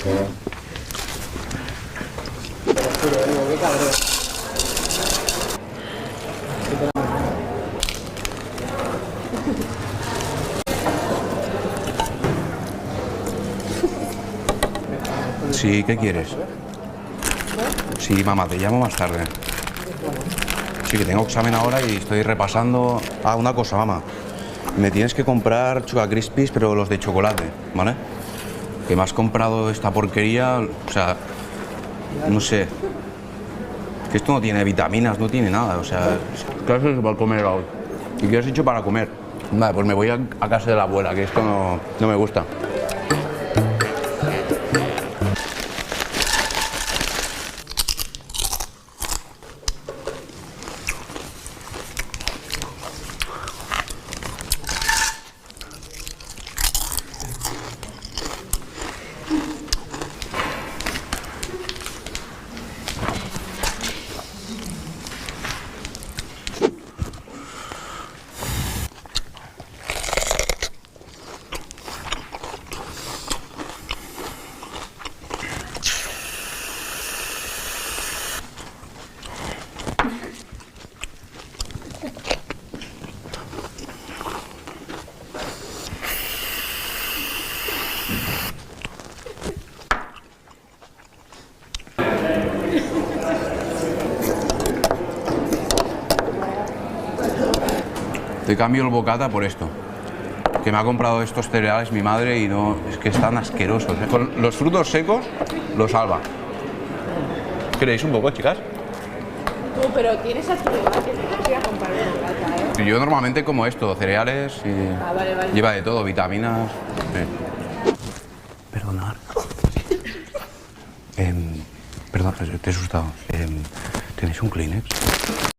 Qué cabrón. Sí, ¿qué quieres? Sí, mamá, te llamo más tarde. Sí, que tengo examen ahora y estoy repasando. Ah, una cosa, mamá. Me tienes que comprar Choco Crispies, pero los de chocolate, ¿vale? Que me has comprado esta porquería, o sea, no sé. Que esto no tiene vitaminas, no tiene nada, o sea, claro, es para comer hoy. ¿Y qué has hecho para comer? Vale, pues me voy a casa de la abuela, que esto no me gusta. Te cambio el bocata por esto. Que me ha comprado estos cereales mi madre y no, es que están asquerosos. Con los frutos secos los salva. ¿Queréis un poco, chicas? Tú, pero tienes a tu rival que te voy a comprar una bocata, ¿eh? Yo normalmente como esto, cereales y Vale. lleva de todo, vitaminas. Sí. Perdonad. Perdón, te he asustado. ¿Tenéis un Kleenex?